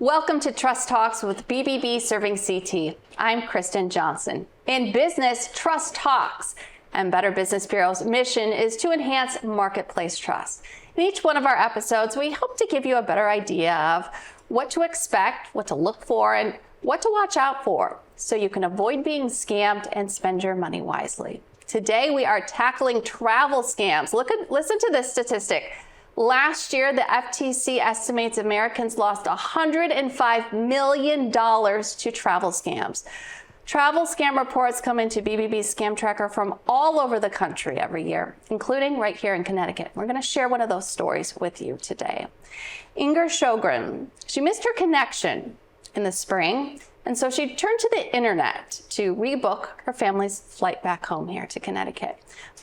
Welcome to Trust Talks with BBB Serving CT. I'm Kristen Johnson. In business, trust talks. And Better Business Bureau's mission is to enhance marketplace trust. In each one of our episodes, we hope to give you a better idea of what to expect, what to look for, and what to watch out for, so you can avoid being scammed and spend your money wisely. Today, we are tackling travel scams. Listen to this statistic. Last year, the FTC estimates Americans lost $105 million to travel scams. Travel scam reports come into BBB's Scam Tracker from all over the country every year, including right here in Connecticut. We're going to share one of those stories with you today. Inger Sjogren, she missed her connection in the spring, and so she turned to the internet to rebook her family's flight back home here to Connecticut.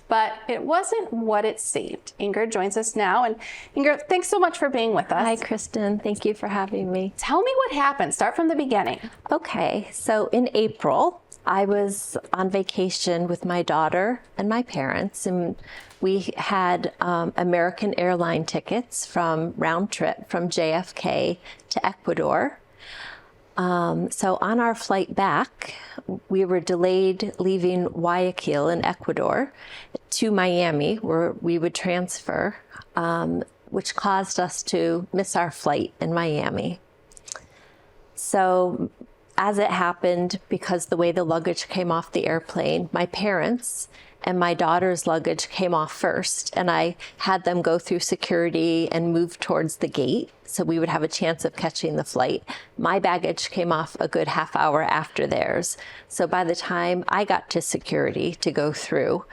But it wasn't what it seemed. Inger joins us now. And Inger, thanks so much for being with us. Hi, Kristen. Thank you for having me. Tell me what happened. Start from the beginning. Okay. So in April, I was on vacation with my daughter and my parents, and we had American airline tickets from round trip from JFK to Ecuador. So on our flight back, we were delayed leaving Guayaquil in Ecuador to Miami, where we would transfer, which caused us to miss our flight in Miami. So as it happened, because the way the luggage came off the airplane, my parents and my daughter's luggage came off first, and I had them go through security and move towards the gate so we would have a chance of catching the flight. My baggage came off a good half hour after theirs. So by the time I got to security to go through,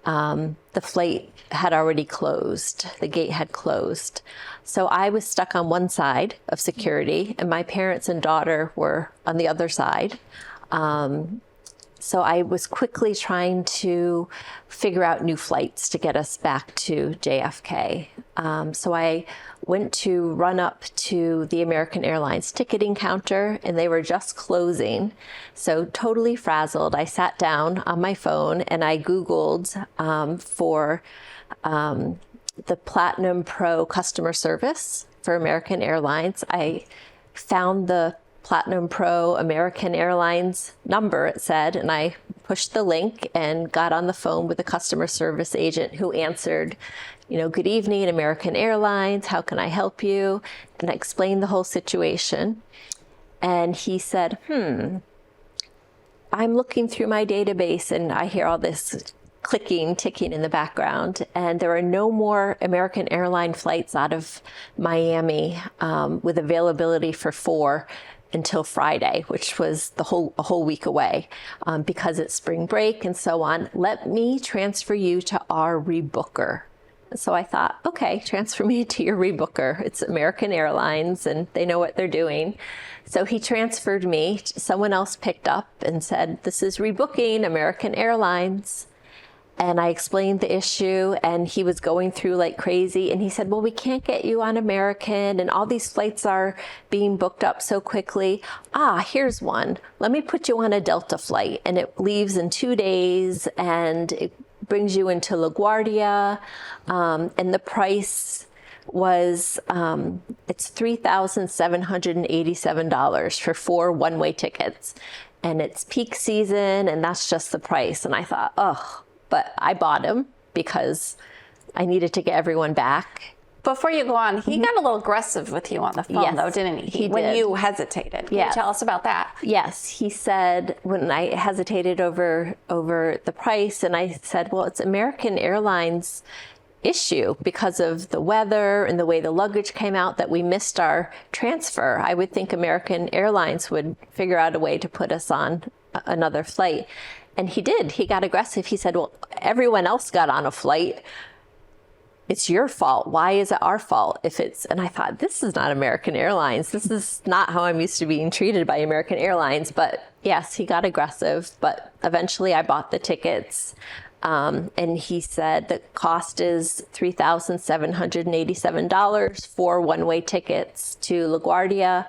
the flight had already closed. The gate had closed. So I was stuck on one side of security, and my parents and daughter were on the other side. So I was quickly trying to figure out new flights to get us back to JFK. So I went to run up to the American Airlines ticketing counter, and they were just closing. So totally frazzled, I sat down on my phone and I Googled for the Platinum Pro customer service for American Airlines. I found the Platinum Pro American Airlines number, it said, and I pushed the link and got on the phone with the customer service agent who answered, good evening, American Airlines, how can I help you? And I explained the whole situation. And he said, I'm looking through my database and I hear all this clicking, ticking in the background, and there are no more American airline flights out of Miami with availability for 4 until Friday, which was a whole week away, because it's spring break and so on. Let me transfer you to our rebooker. So I thought, okay, transfer me to your rebooker. It's American Airlines and they know what they're doing. So he transferred me. Someone else picked up and said, this is rebooking American Airlines. And I explained the issue, and he was going through like crazy. And he said, well, we can't get you on American, and all these flights are being booked up so quickly. Here's one. Let me put you on a Delta flight, and it leaves in 2 days, and it brings you into LaGuardia. And the price was, it's $3,787 for 4 one-way tickets. And it's peak season, and that's just the price. And I thought, but I bought him because I needed to get everyone back. Before you go on, he got a little aggressive with you on the phone, though, didn't he? He when did. you hesitated. Can you tell us about that? Yes. He said, when I hesitated over the price, and I said, well, it's American Airlines issue because of the weather and the way the luggage came out that we missed our transfer. I would think American Airlines would figure out a way to put us on another flight. And he did. He got aggressive. He said, well, everyone else got on a flight. It's your fault. Why is it our fault if it's... And I thought, this is not American Airlines. This is not how I'm used to being treated by American Airlines. But yes, he got aggressive. But eventually I bought the tickets. And he said the cost is $3,787 for one-way tickets to LaGuardia.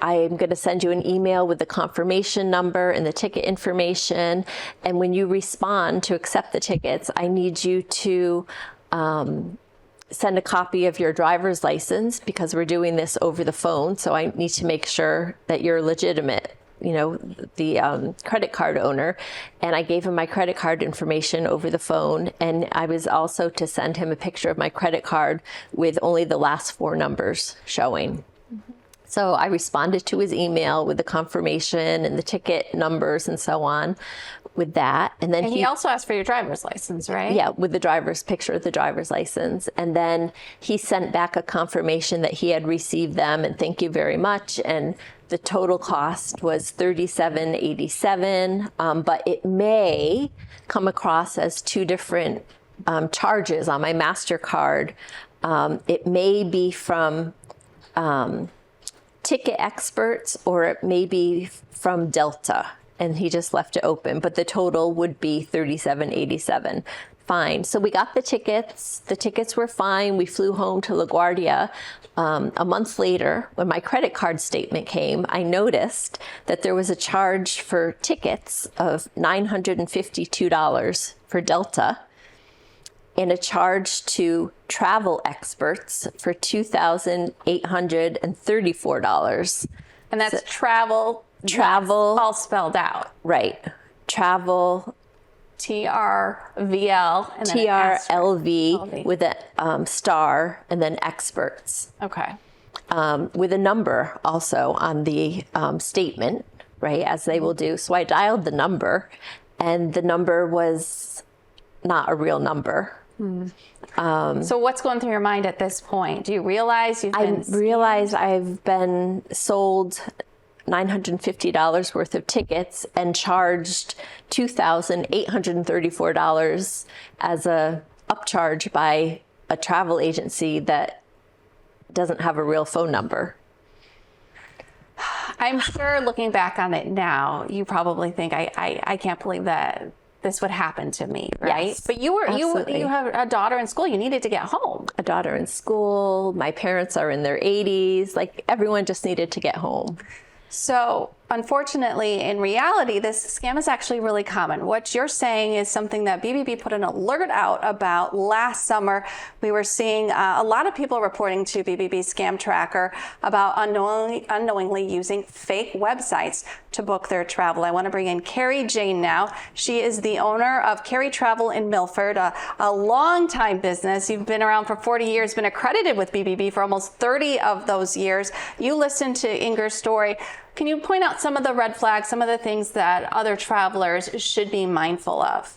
I'm going to send you an email with the confirmation number and the ticket information. And when you respond to accept the tickets, I need you to send a copy of your driver's license because we're doing this over the phone. So I need to make sure that you're legitimate, the credit card owner. And I gave him my credit card information over the phone. And I was also to send him a picture of my credit card with only the last 4 numbers showing. So I responded to his email with the confirmation and the ticket numbers and so on with that. And then he also asked for your driver's license, right? Yeah, with the picture of the driver's license. And then he sent back a confirmation that he had received them and thank you very much. And the total cost was $37.87, but it may come across as 2 different charges on my MasterCard. It may be from Ticket Experts, or it may be from Delta, and he just left it open, but the total would be $37.87. Fine. So we got the tickets. The tickets were fine. We flew home to LaGuardia. A month later, when my credit card statement came, I noticed that there was a charge for tickets of $952 for Delta, and a charge to Travel Experts for $2,834. And that's travel. Travel. All spelled out. Right. Travel. TRVL. And then TRLV with a star and then Experts. Okay. With a number also on the statement, right, as they will do. So I dialed the number, and the number was not a real number. So what's going through your mind at this point? Do you realize I realize I've been sold $950 worth of tickets and charged $2,834 as a upcharge by a travel agency that doesn't have a real phone number. I'm sure looking back on it now, you probably think I can't believe that this would happen to me, right? Yes, but you have a daughter in school. You needed to get home. A daughter in school. My parents are in their 80s. Like, everyone just needed to get home. So unfortunately, in reality, this scam is actually really common. What you're saying is something that BBB put an alert out about last summer. We were seeing a lot of people reporting to BBB Scam Tracker about unknowingly using fake websites to book their travel. I want to bring in Carrie Jane now. She is the owner of Carrie Travel in Milford, a long-time business. You've been around for 40 years, been accredited with BBB for almost 30 of those years. You listened to Inger's story. Can you point out some of the red flags, some of the things that other travelers should be mindful of?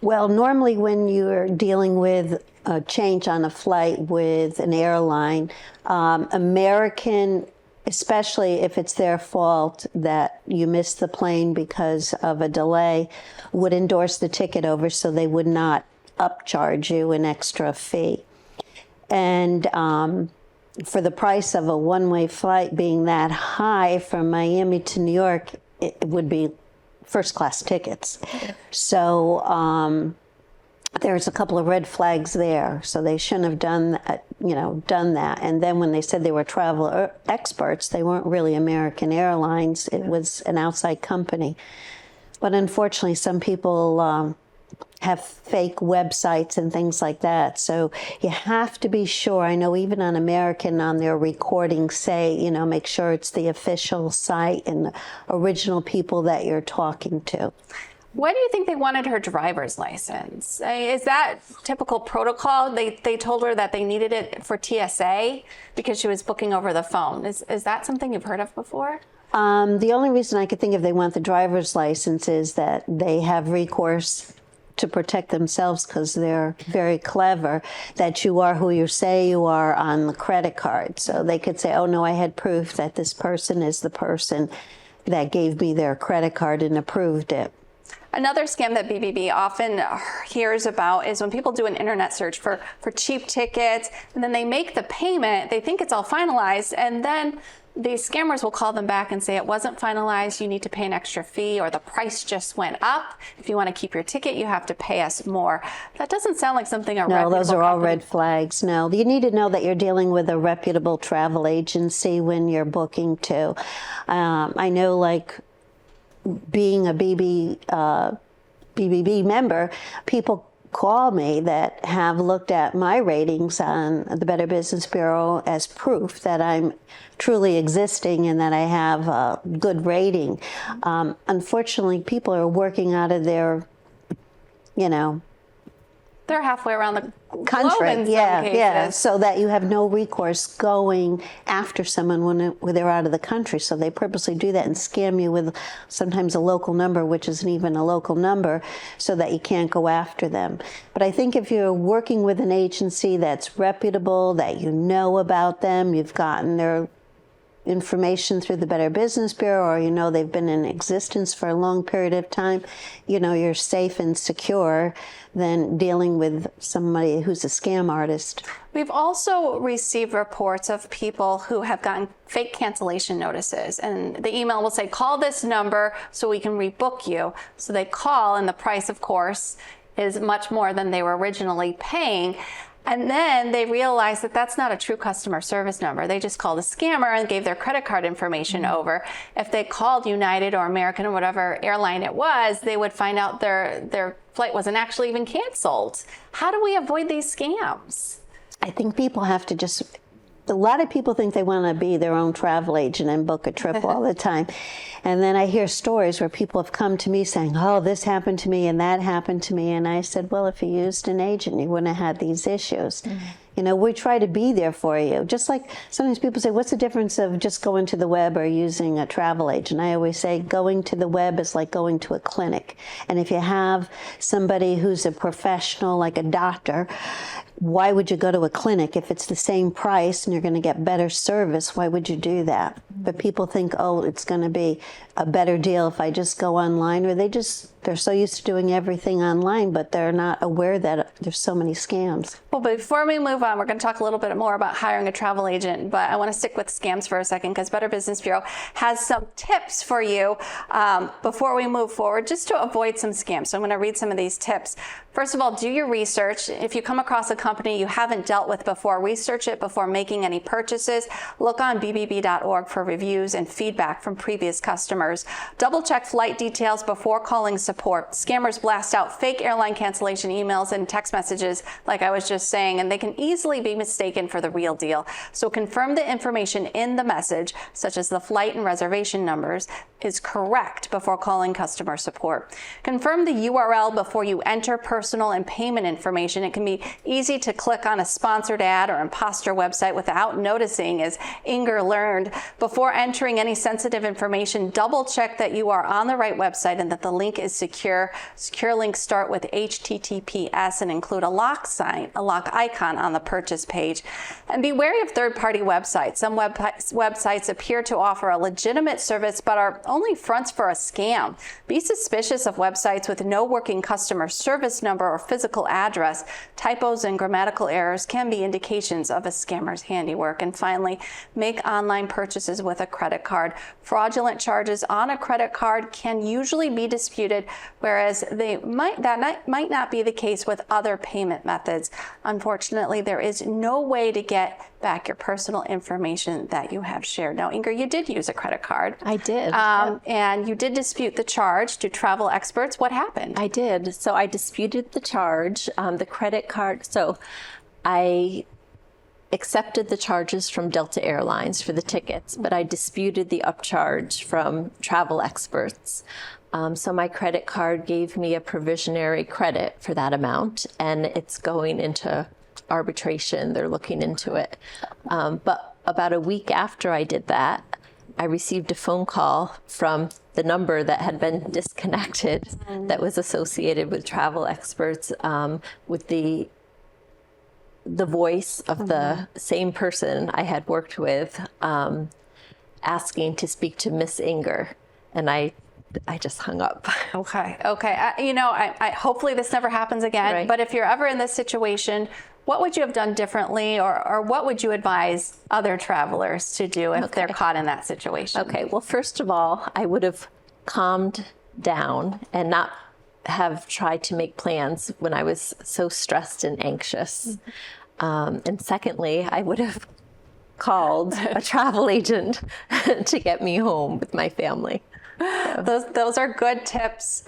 Well, normally when you're dealing with a change on a flight with an airline, American, especially if it's their fault that you missed the plane because of a delay, would endorse the ticket over so they would not upcharge you an extra fee. And for the price of a one-way flight being that high from Miami to New York, it would be first-class tickets. So there's a couple of red flags there. So they shouldn't have done that. And then when they said they were travel experts, they weren't really American Airlines. It was an outside company. But unfortunately, some people have fake websites and things like that. So you have to be sure. I know even on American, on their recording, say, make sure it's the official site and the original people that you're talking to. Why do you think they wanted her driver's license? Is that typical protocol? They told her that they needed it for TSA because she was booking over the phone. Is that something you've heard of before? The only reason I could think of they want the driver's license is that they have recourse to protect themselves because they're very clever, that you are who you say you are on the credit card. So they could say, oh no, I had proof that this person is the person that gave me their credit card and approved it. Another scam that BBB often hears about is when people do an internet search for cheap tickets, and then they make the payment, they think it's all finalized, and then these scammers will call them back and say it wasn't finalized, you need to pay an extra fee, or the price just went up. If you want to keep your ticket, you have to pay us more. That doesn't sound like something a reputable No, those are all company. red flags. No, you need to know that you're dealing with a reputable travel agency when you're booking too. I know, like, being a BBB member, people call me that have looked at my ratings on the Better Business Bureau as proof that I'm truly existing and that I have a good rating. Unfortunately, people are working out of their, They're halfway around the country, globe in some cases. yeah, so that you have no recourse going after someone when they're out of the country. So they purposely do that and scam you with sometimes a local number, which isn't even a local number, so that you can't go after them. But I think if you're working with an agency that's reputable, that you know about them, you've gotten their information through the Better Business Bureau, or they've been in existence for a long period of time, you're safe and secure than dealing with somebody who's a scam artist. We've also received reports of people who have gotten fake cancellation notices, and the email will say, call this number so we can rebook you. So they call, and the price, of course, is much more than they were originally paying. And then they realized that that's not a true customer service number. They just called a scammer and gave their credit card information over. If they called United or American or whatever airline it was, they would find out their flight wasn't actually even canceled. How do we avoid these scams? I think people have to a lot of people think they want to be their own travel agent and book a trip all the time. And then I hear stories where people have come to me saying, oh, this happened to me and that happened to me. And I said, well, if you used an agent, you wouldn't have had these issues. We try to be there for you. Just like sometimes people say, what's the difference of just going to the web or using a travel agent? I always say going to the web is like going to a clinic. And if you have somebody who's a professional, like a doctor, why would you go to a clinic if it's the same price and you're going to get better service? Why would you do that? But people think, oh, it's going to be a better deal if I just go online, or they're so used to doing everything online, but they're not aware that there's so many scams. Well, before we move on, we're going to talk a little bit more about hiring a travel agent, but I want to stick with scams for a second because Better Business Bureau has some tips for you before we move forward, just to avoid some scams. So I'm going to read some of these tips. First of all, do your research. If you come across a company you haven't dealt with before, research it before making any purchases. Look on bbb.org for reviews and feedback from previous customers. Double check flight details before calling support. Scammers blast out fake airline cancellation emails and text messages, like I was just saying, and they can easily be mistaken for the real deal. So confirm the information in the message, such as the flight and reservation numbers, is correct before calling customer support. Confirm the URL before you enter personal and payment information. It can be easy to click on a sponsored ad or imposter website without noticing, as Inger learned. Before entering any sensitive information, double check that you are on the right website and that the link is secure. Secure links start with HTTPS and include a lock sign, a lock icon on the purchase page. And be wary of third-party websites. Some websites appear to offer a legitimate service but are only fronts for a scam. Be suspicious of websites with no working customer service number or physical address. Typos and grammatical errors can be indications of a scammer's handiwork. And finally, make online purchases with a credit card. Fraudulent charges on a credit card can usually be disputed, whereas that might not be the case with other payment methods. Unfortunately, there is no way to get back your personal information that you have shared. Now, Inger, you did use a credit card. I did. And you did dispute the charge to travel experts. What happened? I did. So I disputed the charge, the credit card. So I accepted the charges from Delta Airlines for the tickets, but I disputed the upcharge from travel experts. So my credit card gave me a provisionary credit for that amount, and it's going into arbitration. They're looking into it. But about a week after I did that, I received a phone call from the number that had been disconnected that was associated with travel experts, with the voice of the same person I had worked with, asking to speak to Miss Inger. And I just hung up. Okay. I hopefully this never happens again. Right. But if you're ever in this situation, what would you have done differently, or what would you advise other travelers to do if they're caught in that situation? Okay. Well, first of all, I would have calmed down and not have tried to make plans when I was so stressed and anxious. And secondly, I would have called a travel agent to get me home with my family. Those are good tips.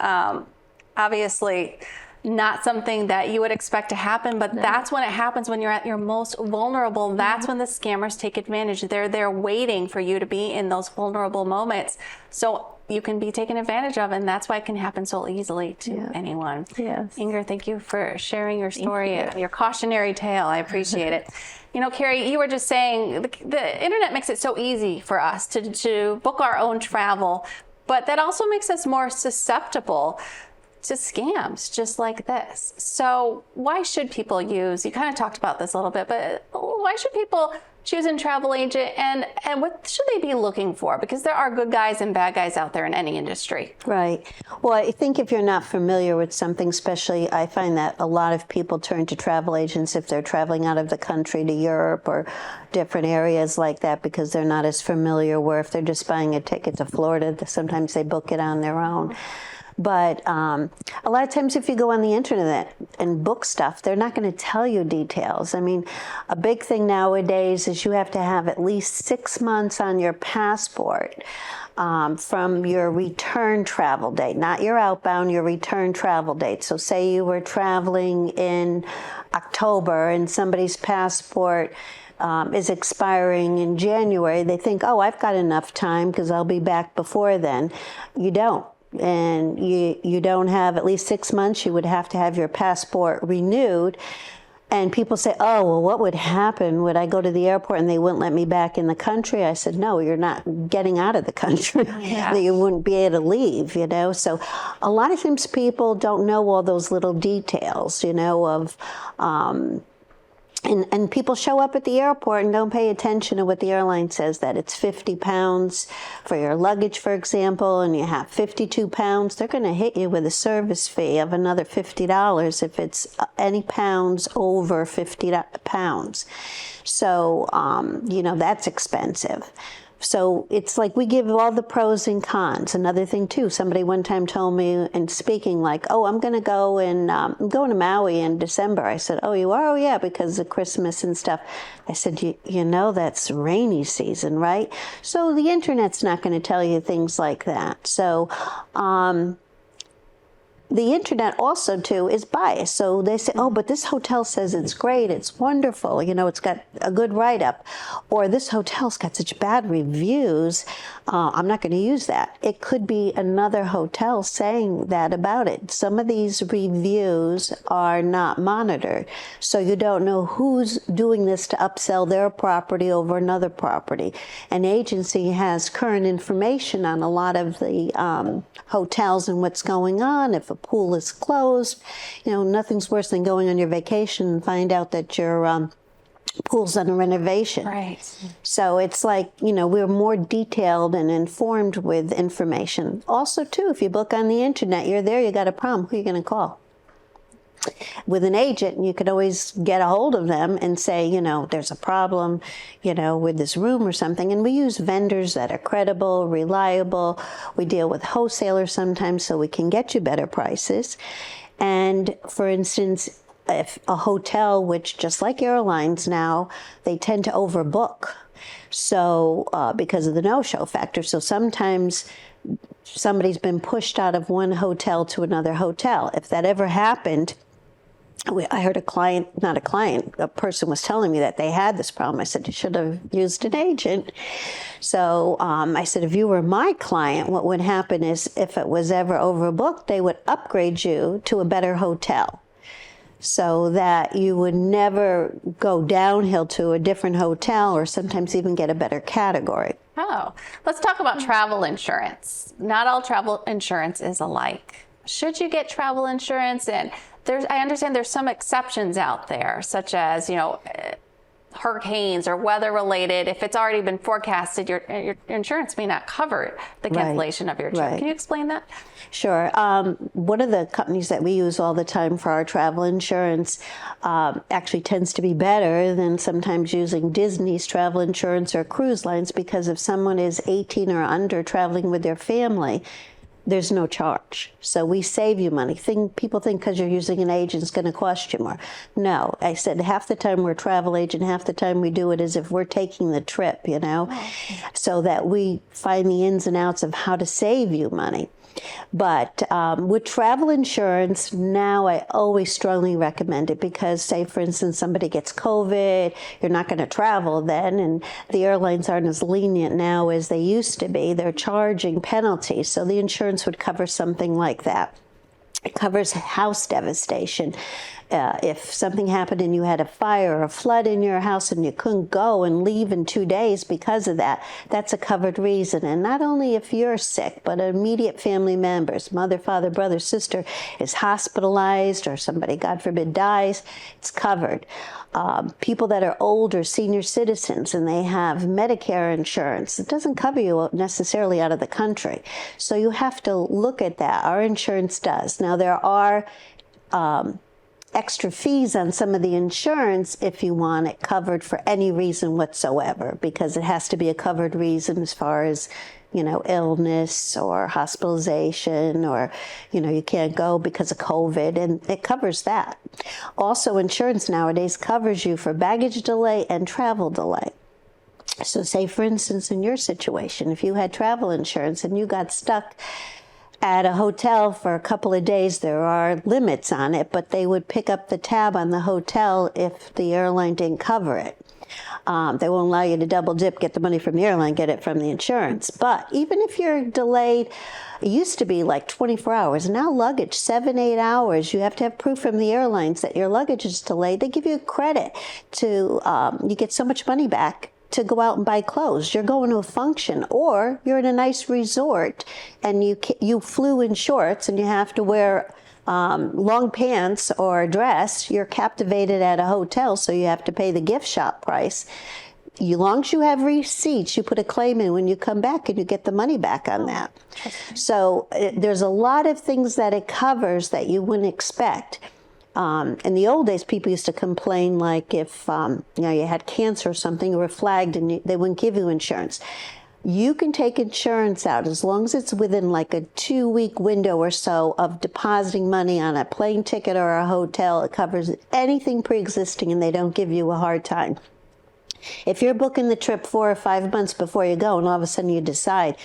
Obviously, not something that you would expect to happen, but that's when it happens, when you're at your most vulnerable. That's when the scammers take advantage. They're there waiting for you to be in those vulnerable moments. So you can be taken advantage of, and that's why it can happen so easily to anyone. Yes. Inger, thank you for sharing your story, your cautionary tale. I appreciate it. You know, Carrie, you were just saying the internet makes it so easy for us to book our own travel, but that also makes us more susceptible to scams just like this. So why should people use, you kind of talked about this a little bit, but why should people choose a travel agent, and what should they be looking for? Because there are good guys and bad guys out there in any industry. Right. Well, I think if you're not familiar with something, especially, I find that a lot of people turn to travel agents if they're traveling out of the country to Europe or different areas like that, because they're not as familiar, where if they're just buying a ticket to Florida, sometimes they book it on their own. But a lot of times if you go on the internet and book stuff, they're not going to tell you details. I mean, a big thing nowadays is you have to have at least 6 months on your passport from your return travel date, not your outbound, your return travel date. So say you were traveling in October and somebody's passport is expiring in January. They think, oh, I've got enough time because I'll be back before then. You don't. And you don't have at least 6 months. You would have to have your passport renewed. And people say, oh, well, what would happen? Would I go to the airport and they wouldn't let me back in the country? I said, no, you're not getting out of the country. That you wouldn't be able to leave, you know. So a lot of times people don't know all those little details, you know, of and people show up at the airport and don't pay attention to what the airline says, that it's 50 pounds for your luggage, for example, and you have 52 pounds. They're going to hit you with a service fee of another $50 if it's any pounds over 50 pounds. So, you know, that's expensive. So it's like we give all the pros and cons. Another thing too, somebody one time told me in speaking, like, oh, I'm going to go and I'm going to Maui in December. I said, oh, you are? Oh, yeah, because of Christmas and stuff. I said, you know, that's rainy season, right? So the internet's not going to tell you things like that. So, the internet also, too, is biased. So they say, oh, but this hotel says it's great, it's wonderful, you know, it's got a good write-up. Or this hotel's got such bad reviews, I'm not going to use that. It could be another hotel saying that about it. Some of these reviews are not monitored. So you don't know who's doing this to upsell their property over another property. An agency has current information on a lot of the hotels and what's going on. If a pool is closed, you know, nothing's worse than going on your vacation and find out that your pool's under renovation. Right. So it's like, you know, we're more detailed and informed with information. Also, too, if you book on the internet, you're there, you got a problem, who are you going to call? With an agent, you could always get a hold of them and say, you know, there's a problem, you know, with this room or something. And we use vendors that are credible, reliable. We deal with wholesalers sometimes so we can get you better prices. And for instance, if a hotel, which just like airlines now, they tend to overbook. So because of the no-show factor. So sometimes somebody's been pushed out of one hotel to another hotel. If that ever happened, I heard a person was telling me that they had this problem. I said, you should have used an agent. So I said, if you were my client, what would happen is if it was ever overbooked, they would upgrade you to a better hotel so that you would never go downhill to a different hotel or sometimes even get a better category. Oh, let's talk about travel insurance. Not all travel insurance is alike. Should you get travel insurance? And I understand there's some exceptions out there, such as, you know, hurricanes or weather related. If it's already been forecasted, your insurance may not cover the cancellation of your trip. Right. Can you explain that? Sure. One of the companies that we use all the time for our travel insurance actually tends to be better than sometimes using Disney's travel insurance or cruise lines, because if someone is 18 or under traveling with their family, there's no charge. So we save you money. People think because you're using an agent it's going to cost you more. No, I said half the time we're a travel agent, half the time we do it as if we're taking the trip, you know, so that we find the ins and outs of how to save you money. But with travel insurance, now I always strongly recommend it because, say, for instance, somebody gets COVID, you're not going to travel then, and the airlines aren't as lenient now as they used to be. They're charging penalties, so the insurance would cover something like that. It covers house devastation. If something happened and you had a fire or a flood in your house and you couldn't go and leave in 2 days because of that, that's a covered reason. And not only if you're sick, but immediate family members, mother, father, brother, sister is hospitalized or somebody, God forbid, dies, it's covered. People that are older, senior citizens, and they have Medicare insurance, it doesn't cover you necessarily out of the country. So you have to look at that. Our insurance does. Now, there are extra fees on some of the insurance if you want it covered for any reason whatsoever, because it has to be a covered reason as far as, illness or hospitalization, or, you can't go because of COVID, and it covers that. Also, insurance nowadays covers you for baggage delay and travel delay. So say, for instance, in your situation, if you had travel insurance and you got stuck at a hotel for a couple of days, there are limits on it, but they would pick up the tab on the hotel if the airline didn't cover it. They won't allow you to double dip, get the money from the airline, get it from the insurance. But even if you're delayed, it used to be like 24 hours. Now luggage, 7-8 hours. You have to have proof from the airlines that your luggage is delayed. They give you credit to, you get so much money back to go out and buy clothes. You're going to a function, or you're in a nice resort and you flew in shorts and you have to wear long pants or a dress. You're captivated at a hotel, so you have to pay the gift shop price. As long as you have receipts, you put a claim in when you come back and you get the money back on that. So there's a lot of things that it covers that you wouldn't expect. In the old days, people used to complain, like if you had cancer or something, you were flagged and they wouldn't give you insurance. You can take insurance out as long as it's within like a 2-week window or so of depositing money on a plane ticket or a hotel. It covers anything pre-existing, and they don't give you a hard time. If you're booking the trip 4 or 5 months before you go, and all of a sudden you decide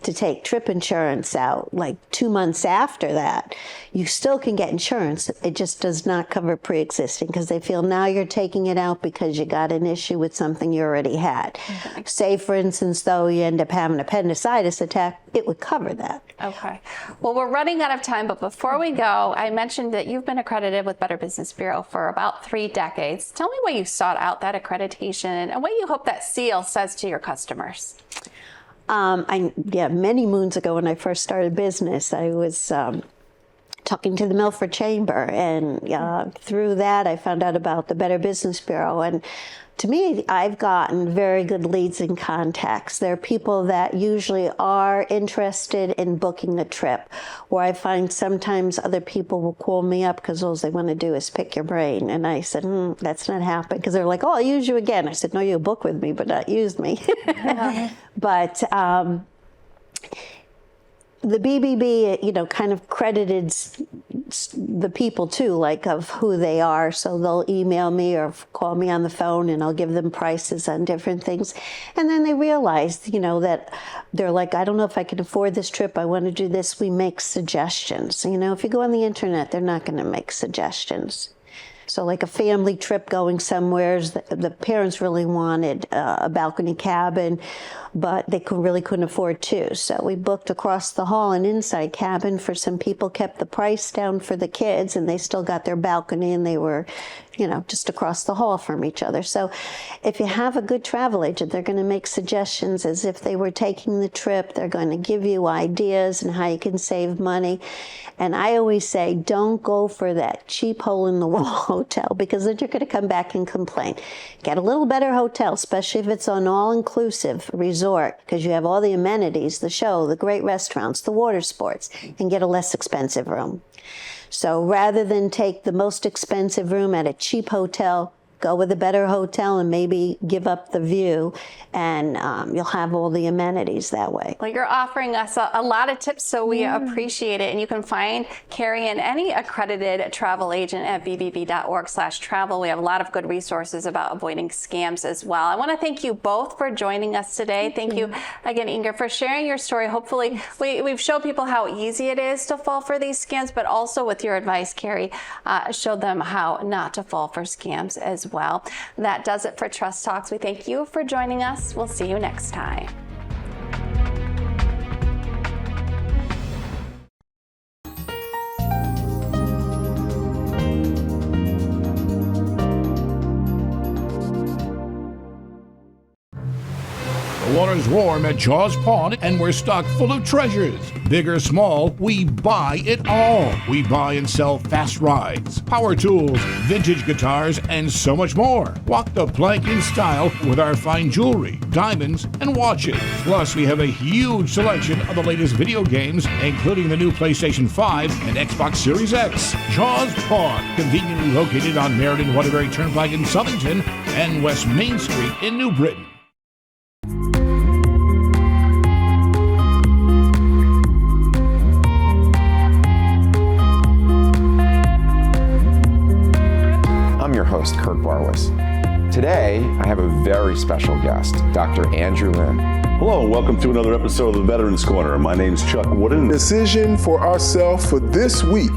to take trip insurance out like 2 months after that, you still can get insurance. It just does not cover pre-existing, because they feel now you're taking it out because you got an issue with something you already had. Okay. Say, for instance, though, you end up having an appendicitis attack, it would cover that. Okay. Well, we're running out of time, but before we go, I mentioned that you've been accredited with Better Business Bureau for about 3 decades. Tell me why you sought out that accreditation and what you hope that seal says to your customers. Many moons ago when I first started business, I was talking to the Milford Chamber, and through that I found out about the Better Business Bureau. And to me, I've gotten very good leads and contacts. There are people that usually are interested in booking a trip, where I find sometimes other people will call me up because all they want to do is pick your brain. And I said, that's not happening, because they're like, oh, I'll use you again. I said, no, you'll book with me, but not use me. But the BBB, kind of credited the people too, like of who they are. So they'll email me or call me on the phone, and I'll give them prices on different things. And then they realize, that they're like, I don't know if I can afford this trip. I want to do this. We make suggestions. If you go on the internet, they're not going to make suggestions. So like a family trip going somewhere, the parents really wanted a balcony cabin, but they really couldn't afford 2. So we booked across the hall an inside cabin for some people, kept the price down for the kids, and they still got their balcony, and they were, just across the hall from each other. So if you have a good travel agent, they're going to make suggestions as if they were taking the trip. They're going to give you ideas and how you can save money. And I always say, don't go for that cheap hole-in-the-wall hotel, because then you're going to come back and complain. Get a little better hotel, especially if it's an all-inclusive resort, because you have all the amenities, the show, the great restaurants, the water sports, and get a less expensive room. So rather than take the most expensive room at a cheap hotel, go with a better hotel and maybe give up the view, and you'll have all the amenities that way. Well, you're offering us a lot of tips, so we appreciate it. And you can find Carrie and any accredited travel agent at bbb.org/travel. We have a lot of good resources about avoiding scams as well. I want to thank you both for joining us today. Thank you again, Inga, for sharing your story. Hopefully, we've showed people how easy it is to fall for these scams, but also with your advice, Carrie, showed them how not to fall for scams as well. That does it for Trust Talks. We thank you for joining us. We'll see you next time. The water's warm at Jaws Pond, and we're stocked full of treasures. Big or small, we buy it all. We buy and sell fast rides, power tools, vintage guitars, and so much more. Walk the plank in style with our fine jewelry, diamonds, and watches. Plus, we have a huge selection of the latest video games, including the new PlayStation 5 and Xbox Series X. Jaws Pond, conveniently located on Meriden Waterbury Turnpike in Southington and West Main Street in New Britain. I'm your host, Kurt Barwis. Today, I have a very special guest, Dr. Andrew Lin. Hello, and welcome to another episode of the Veterans Corner. My name's Chuck Wooden. Decision for ourselves for this week,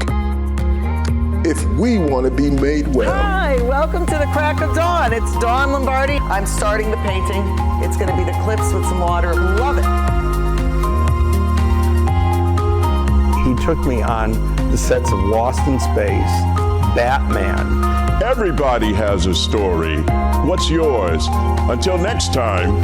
if we want to be made well. Hi, welcome to the crack of dawn. It's Dawn Lombardi. I'm starting the painting. It's going to be the cliffs with some water. Love it. He took me on the sets of Lost in Space, Batman. Everybody has a story. What's yours? Until next time,